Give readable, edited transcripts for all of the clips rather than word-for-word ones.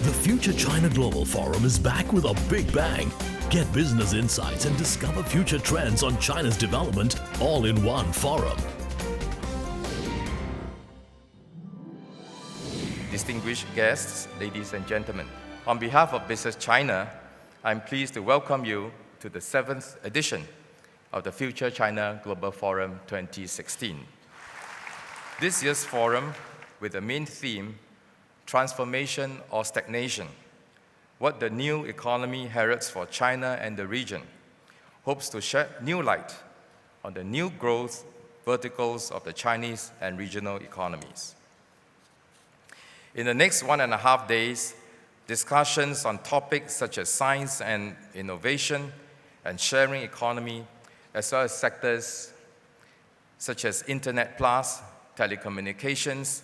The Future China Global Forum is back with a big bang. Get business insights and discover future trends on China's development all in one forum. Distinguished guests, ladies and gentlemen, on behalf of Business China, I'm pleased to welcome you to the 7th edition of the Future China Global Forum 2016. This year's forum, with the main theme, Transformation or Stagnation, what the new economy heralds for China and the region, hopes to shed new light on the new growth verticals of the Chinese and regional economies. In the next 1.5 days, discussions on topics such as science and innovation and sharing economy, as well as sectors such as Internet Plus, telecommunications,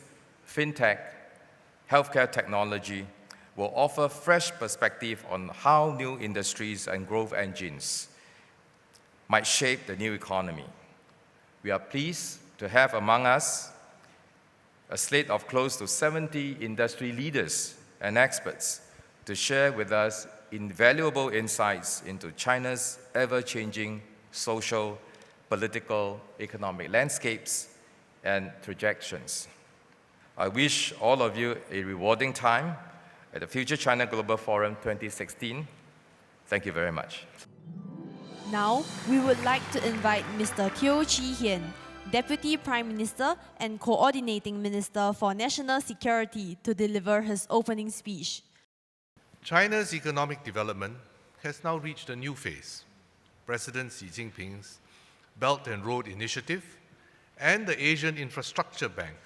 fintech, healthcare technology, will offer fresh perspective on how new industries and growth engines might shape the new economy. We are pleased to have among us a slate of close to 70 industry leaders and experts to share with us invaluable insights into China's ever-changing social, political, economic landscapes and projections. I wish all of you a rewarding time at the Future China Global Forum 2016. Thank you very much. Now, we would like to invite Mr. Teo Chee Hean, Deputy Prime Minister and Coordinating Minister for National Security, to deliver his opening speech. China's economic development has now reached a new phase. President Xi Jinping's Belt and Road Initiative and the Asian Infrastructure Bank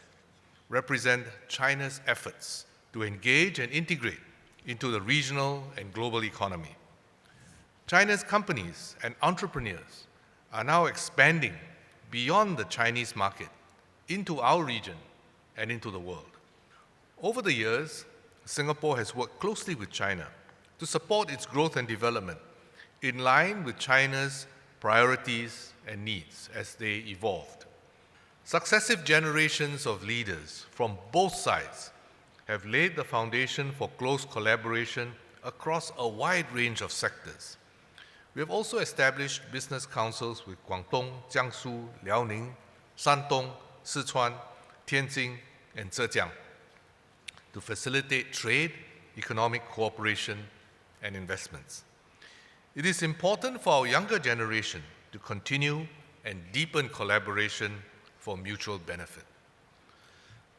represent China's efforts to engage and integrate into the regional and global economy. China's companies and entrepreneurs are now expanding beyond the Chinese market into our region and into the world. Over the years, Singapore has worked closely with China to support its growth and development in line with China's priorities and needs as they evolved. Successive generations of leaders from both sides have laid the foundation for close collaboration across a wide range of sectors. We have also established business councils with Guangdong, Jiangsu, Liaoning, Shandong, Sichuan, Tianjin, and Zhejiang to facilitate trade, economic cooperation, and investments. It is important for our younger generation to continue and deepen collaboration for mutual benefit.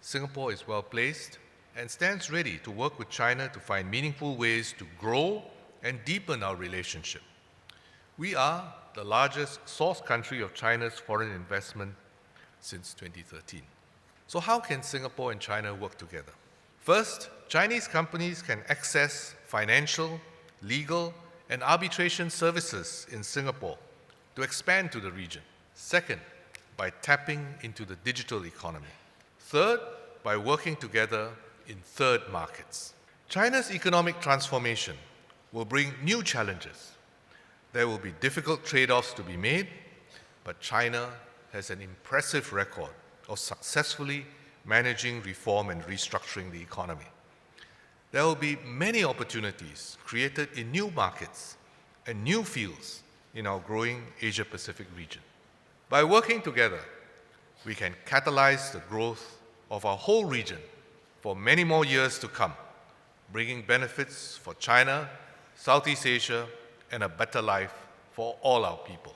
Singapore is well placed and stands ready to work with China to find meaningful ways to grow and deepen our relationship. We are the largest source country of China's foreign investment since 2013. So how can Singapore and China work together? First, Chinese companies can access financial, legal, and arbitration services in Singapore to expand to the region. Second, by tapping into the digital economy. Third, by working together in third markets. China's economic transformation will bring new challenges. There will be difficult trade-offs to be made, but China has an impressive record of successfully managing reform and restructuring the economy. There will be many opportunities created in new markets and new fields in our growing Asia-Pacific region. By working together, we can catalyze the growth of our whole region for many more years to come, bringing benefits for China, Southeast Asia, and a better life for all our people.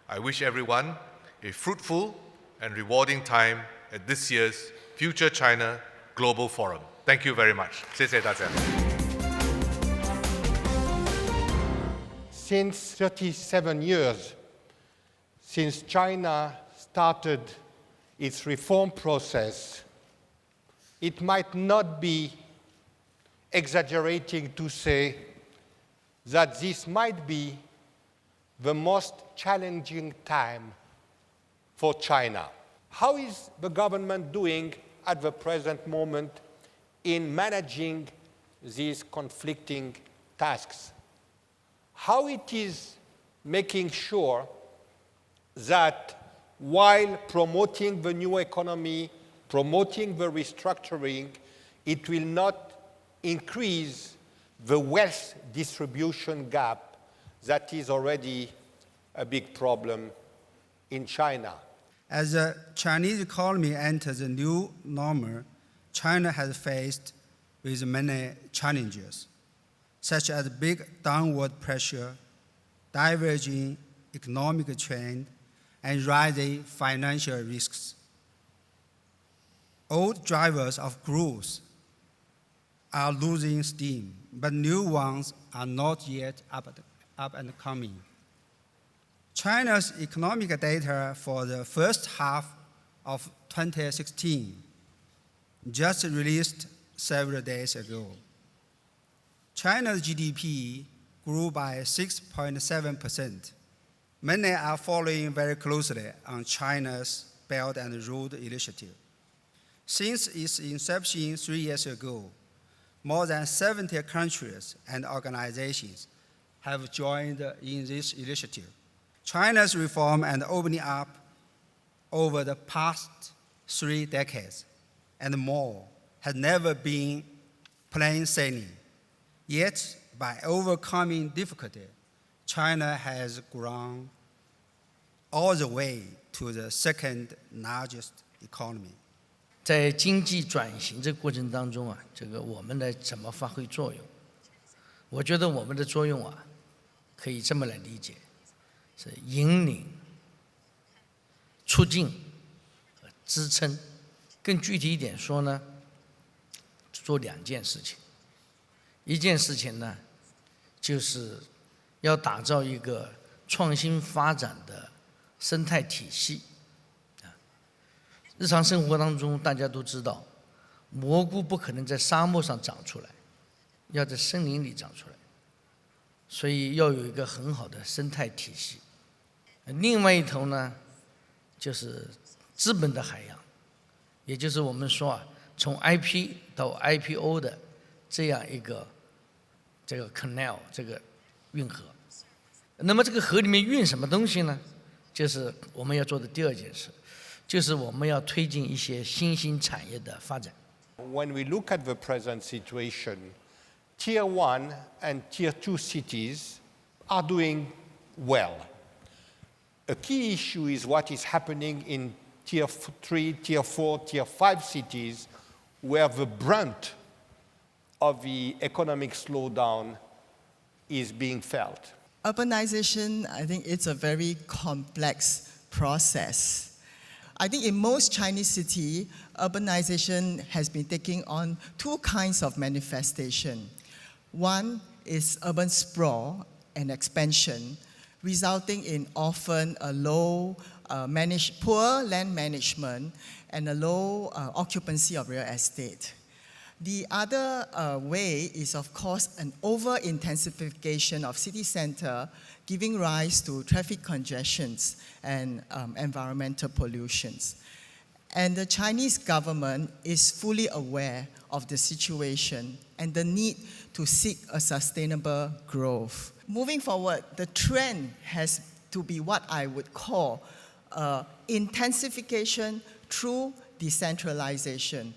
I wish everyone a fruitful and rewarding time at this year's Future China Global Forum. Thank you very much. 谢谢大家. Since 37 years, since China started its reform process, it might not be exaggerating to say that this might be the most challenging time for China. How is the government doing at the present moment in managing these conflicting tasks? How it is making sure that while promoting the new economy, promoting the restructuring, it will not increase the wealth distribution gap that is already a big problem in China. As the Chinese economy enters a new normal, China has faced with many challenges, such as big downward pressure, diverging economic trend, and rising financial risks. Old drivers of growth are losing steam, but new ones are not yet up and coming. China's economic data for the first half of 2016 just released several days ago. China's GDP grew by 6.7%. Many are following very closely on China's Belt and Road Initiative. Since its inception 3 years ago, more than 70 countries and organizations have joined in this initiative. China's reform and opening up over the past 3 decades and more has never been plain sailing. Yet, by overcoming difficulty, China has grown all the way to the second largest economy. 在经济转型这个过程当中啊，我们来怎么发挥作用？我觉得我们的作用啊，可以这么来理解：是引领、促进和支撑。更具体一点说呢，做2件事情。一件事情呢，就是要打造一个创新发展的生态体系。日常生活当中，大家都知道，蘑菇不可能在沙漠上长出来，要在森林里长出来，所以要有一个很好的生态体系。另外一头呢，就是资本的海洋，也就是我们说啊，从 IP 到 IPO 的这样一个canal 这个运河。那么这个河里面运什么东西呢？就是我们要做的第2件事。就是我们要推进一些新兴产业的发展。When we look at the present situation, Tier 1 and Tier 2 cities are doing well. A key issue is what is happening in Tier 3, Tier 4, Tier 5 cities, where the brunt of the economic slowdown is being felt. Urbanization, I think it's a very complex process. I think in most Chinese cities, urbanization has been taking on 2 kinds of manifestation. One is urban sprawl and expansion, resulting in often a poor land management and a low occupancy of real estate. The other way is, of course, an over-intensification of city center, giving rise to traffic congestions and environmental pollutions. And the Chinese government is fully aware of the situation and the need to seek a sustainable growth. Moving forward, the trend has to be what I would call intensification through decentralization,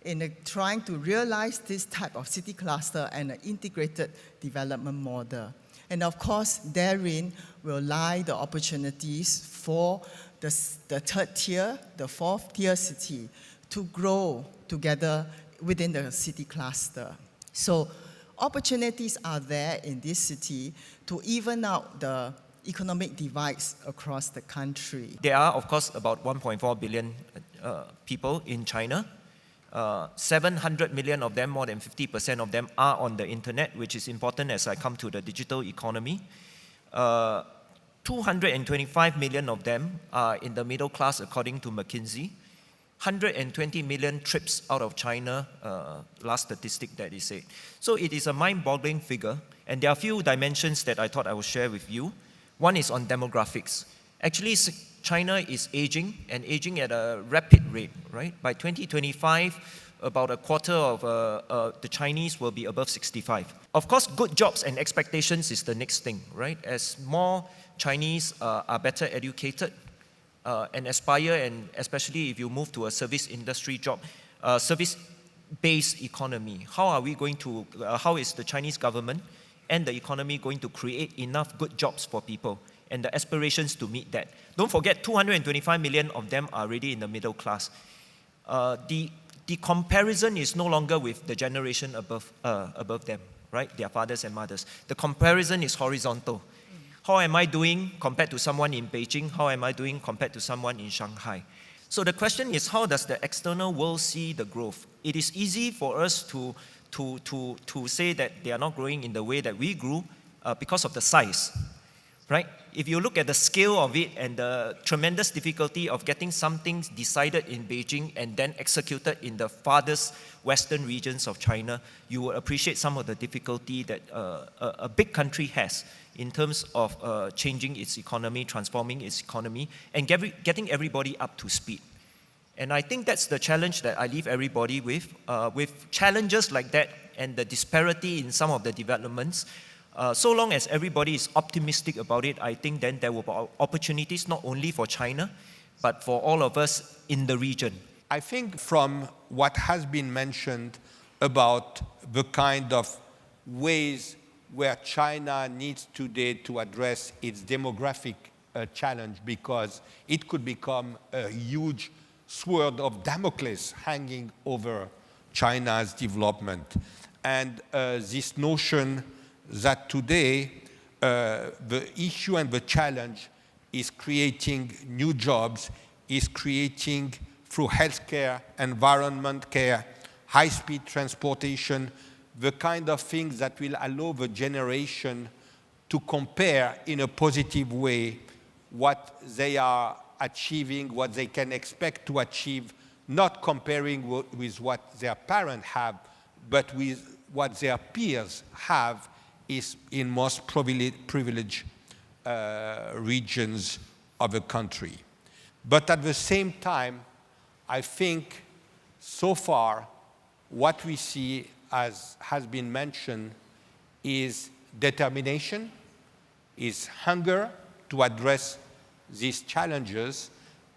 in trying to realize this type of city cluster and an integrated development model. And of course, therein will lie the opportunities for the 3rd tier, the 4th tier city to grow together within the city cluster. So opportunities are there in this city to even out the economic divides across the country. There are, of course, about 1.4 billion people in China. 700 million of them, more than 50% of them, are on the internet, which is important as I come to the digital economy. 225 million of them are in the middle class, according to McKinsey. 120 million trips out of China, last statistic that is said. So it is a mind-boggling figure, and there are a few dimensions that I thought I would share with you. One is on demographics. Actually, China is aging, and aging at a rapid rate, right? By 2025, about a quarter of the Chinese will be above 65. Of course, good jobs and expectations is the next thing, right? As more Chinese are better educated and aspire, and especially if you move to a service industry job, service based economy. How is the Chinese government and the economy going to create enough good jobs for people and the aspirations to meet that? Don't forget, 225 million of them are already in the middle class. The comparison is no longer with the generation above them, right? Their fathers and mothers. The comparison is horizontal. How am I doing compared to someone in Beijing? How am I doing compared to someone in Shanghai? So the question is, how does the external world see the growth? It is easy for us to say that they are not growing in the way that we grew because of the size, right? If you look at the scale of it and the tremendous difficulty of getting something decided in Beijing and then executed in the farthest western regions of China, you will appreciate some of the difficulty that a big country has in terms of changing its economy, transforming its economy, and getting everybody up to speed. And I think that's the challenge that I leave everybody with challenges like that and the disparity in some of the developments. So long as everybody is optimistic about it, I think then there will be opportunities not only for China, but for all of us in the region. I think from what has been mentioned about the kind of ways where China needs today to address its demographic challenge, because it could become a huge sword of Damocles hanging over China's development. And this notion that today the issue and the challenge is creating new jobs, is creating through healthcare, environment care, high-speed transportation, the kind of things that will allow the generation to compare in a positive way what they are achieving, what they can expect to achieve, not comparing with what their parents have, but with what their peers have is in most privileged regions of the country. But at the same time, I think so far what we see, as has been mentioned, is determination, is hunger to address these challenges,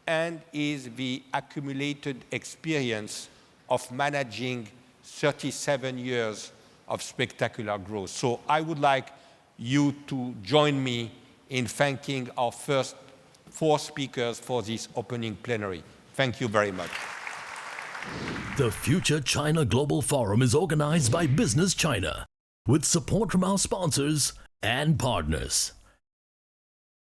and is the accumulated experience of managing 37 years of spectacular growth. So I would like you to join me in thanking our first 4 speakers for this opening plenary. Thank you very much. The Future China Global Forum is organized by Business China with support from our sponsors and partners.